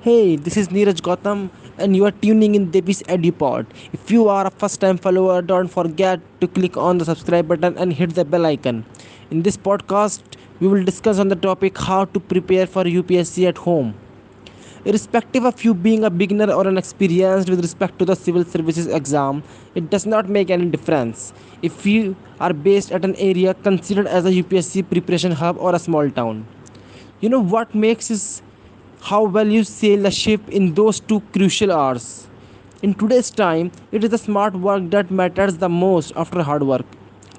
Hey, this is Neeraj Gautam, and you are tuning in Devi's EduPod. If you are a first time follower, don't forget to click on the subscribe button and hit the bell icon. In this podcast, we will discuss on the topic how to prepare for UPSC at home. Irrespective of you being a beginner or an experienced with respect to the civil services exam, it does not make any difference. If you are based at an area considered as a UPSC preparation hub or a small town. You know what makes is how well you sail the ship in those two crucial hours. In today's time, it is the smart work that matters the most after hard work.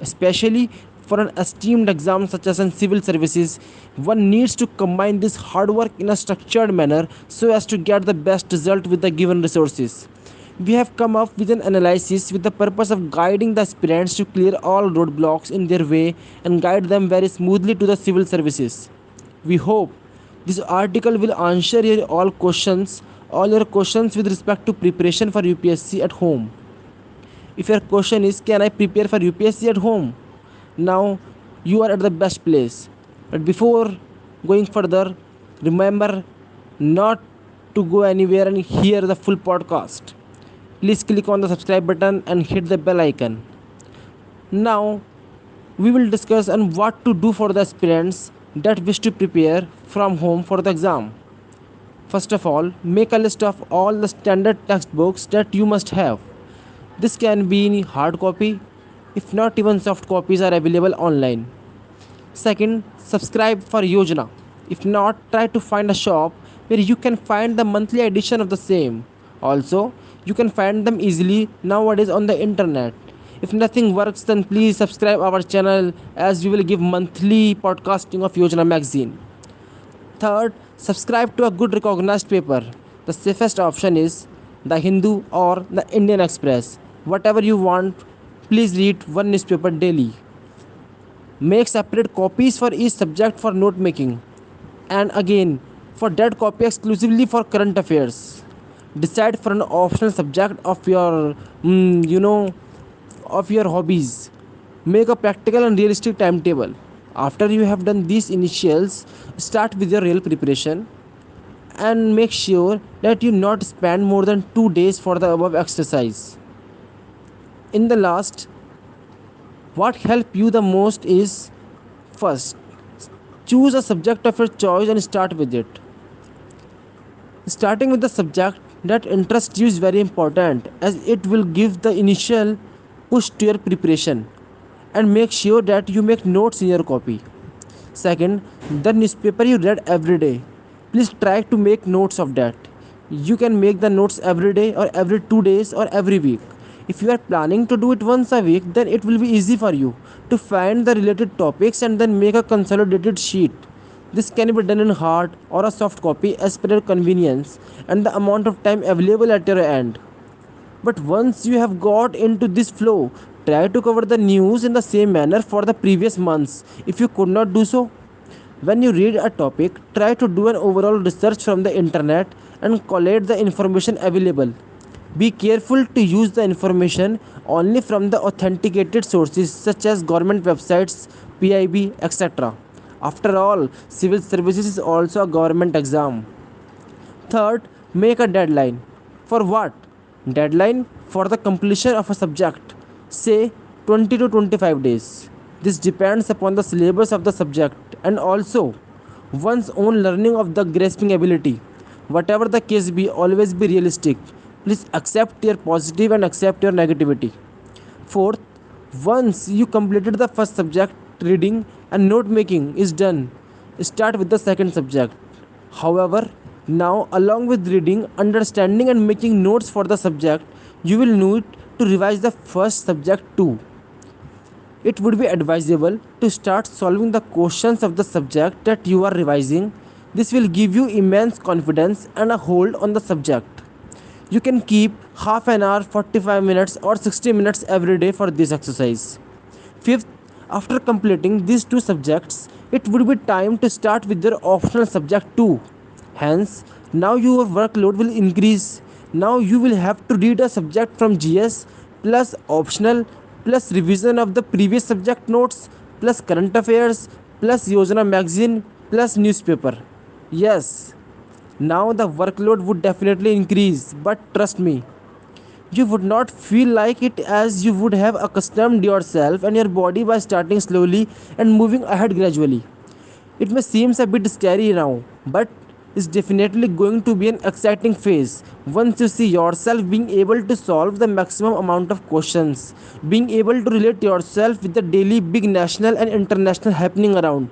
Especially for an esteemed exam such as in civil services, one needs to combine this hard work in a structured manner so as to get the best result with the given resources. We have come up with an analysis with the purpose of guiding the aspirants to clear all roadblocks in their way and guide them very smoothly to the civil services. We hope this article will answer all your questions with respect to preparation for UPSC at home. If your question is, can I prepare for UPSC at home? Now you are at the best place. But before going further, remember not to go anywhere and hear the full podcast. Please click on the subscribe button and hit the bell icon. Now we will discuss on what to do for the aspirants that wish to prepare from home for the exam. First of all, make a list of all the standard textbooks that you must have. This can be in hard copy, if not even soft copies are available online. Second, subscribe for Yojana. If not, try to find a shop where you can find the monthly edition of the same. Also, you can find them easily nowadays on the internet. If nothing works, then please subscribe our channel as we will give monthly podcasting of Yojana magazine. Third, subscribe to a good recognized paper. The safest option is the Hindu or the Indian Express. Whatever you want, please read one newspaper daily. Make separate copies for each subject for note making. And again, for that copy exclusively for current affairs. Decide for an optional subject of your, of your hobbies. Make a practical and realistic timetable. After you have done these initials, start with your real preparation and make sure that you not spend more than 2 days for the above exercise. In the last, what help you the most is first, choose a subject of your choice and start with it. Starting with the subject that interests you is very important as it will give the initial push to your preparation and make sure that you make notes in your copy. Second, the newspaper you read every day. Please try to make notes of that. You can make the notes every day or every 2 days or every week. If you are planning to do it once a week, then it will be easy for you to find the related topics and then make a consolidated sheet. This can be done in hard or a soft copy as per your convenience and the amount of time available at your end. But once you have got into this flow, try to cover the news in the same manner for the previous months if you could not do so. When you read a topic, try to do an overall research from the internet and collate the information available. Be careful to use the information only from the authenticated sources such as government websites, PIB, etc. After all, civil services is also a government exam. Third, make a deadline. For what? Deadline for the completion of a subject. Say 20 to 25 days. This depends upon the syllabus of the subject and also one's own learning of the grasping ability. Whatever the case be, always be realistic. Please accept your positive and accept your negativity. Fourth, once you completed the first subject, reading and note making is done. Start with the second subject. However, now along with reading, understanding and making notes for the subject, you will need to revise the first subject too. It would be advisable to start solving the questions of the subject that you are revising. This will give you immense confidence and a hold on the subject. You can keep half an hour, 45 minutes or 60 minutes every day for this exercise. Fifth, after completing these two subjects, it would be time to start with your optional subject too. Hence, now your workload will increase. Now you will have to read a subject from GS plus optional plus revision of the previous subject notes plus current affairs plus Yojana magazine plus newspaper. Yes, Now the workload would definitely increase, but trust me, you would not feel like it, as you would have accustomed yourself and your body by starting slowly and moving ahead gradually. It may seem a bit scary now, but it's definitely going to be an exciting phase once you see yourself being able to solve the maximum amount of questions, being able to relate yourself with the daily big national and international happening around.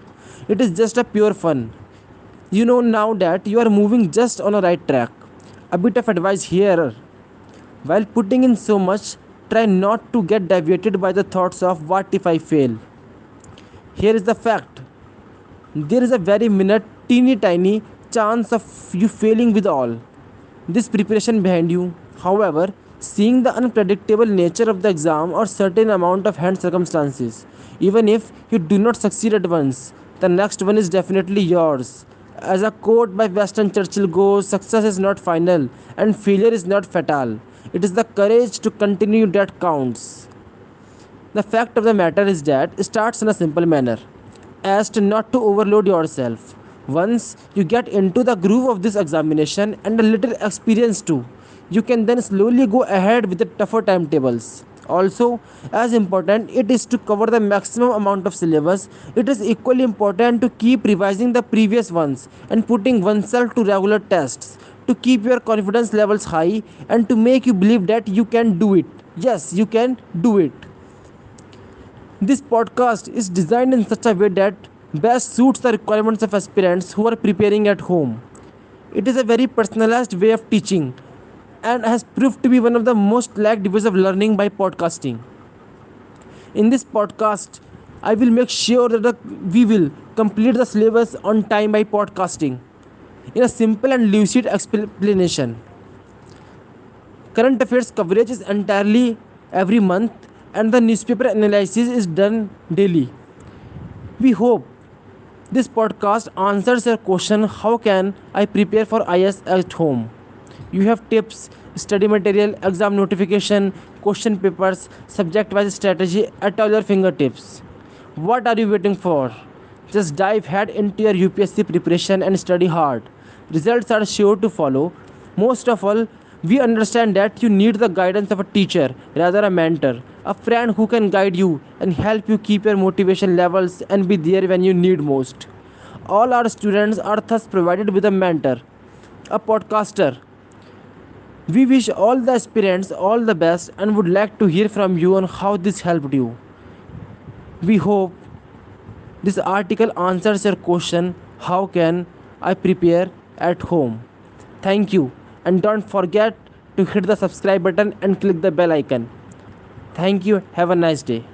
It is just a pure fun. You know now that you are moving just on a right track. A bit of advice here: while putting in so much, try not to get deviated by the thoughts of what if I fail. Here is the fact: there is a very minute, teeny tiny chance of you failing with all this preparation behind you. However, seeing the unpredictable nature of the exam or certain amount of hand circumstances, even if you do not succeed at once, the next one is definitely yours. As a quote by Winston Churchill goes, success is not final and failure is not fatal. It is the courage to continue that counts. The fact of the matter is that it starts in a simple manner, as to not to overload yourself. Once you get into the groove of this examination and a little experience too, you can then slowly go ahead with the tougher timetables. Also, as important it is to cover the maximum amount of syllabus, it is equally important to keep revising the previous ones and putting oneself to regular tests to keep your confidence levels high and to make you believe that you can do it. Yes, you can do it. This podcast is designed in such a way that best suits the requirements of aspirants who are preparing at home. It is a very personalized way of teaching and has proved to be one of the most liked ways of learning by podcasting. In this podcast, I will make sure that we will complete the syllabus on time by podcasting in a simple and lucid explanation. Current affairs coverage is entirely every month, and the newspaper analysis is done daily. We hope this podcast answers your question: how can I prepare for IAS at home? You have tips, study material, exam notification, question papers, subject wise strategy at all your fingertips. What are you waiting for? Just dive head into your UPSC preparation and study hard. Results are sure to follow. Most of all, we understand that you need the guidance of a teacher, rather a mentor, a friend who can guide you and help you keep your motivation levels and be there when you need most. All our students are thus provided with a mentor, a podcaster. We wish all the aspirants all the best and would like to hear from you on how this helped you. We hope this article answers your question: how can I prepare at home? Thank you, and don't forget to hit the subscribe button and click the bell icon. Thank you. Have a nice day.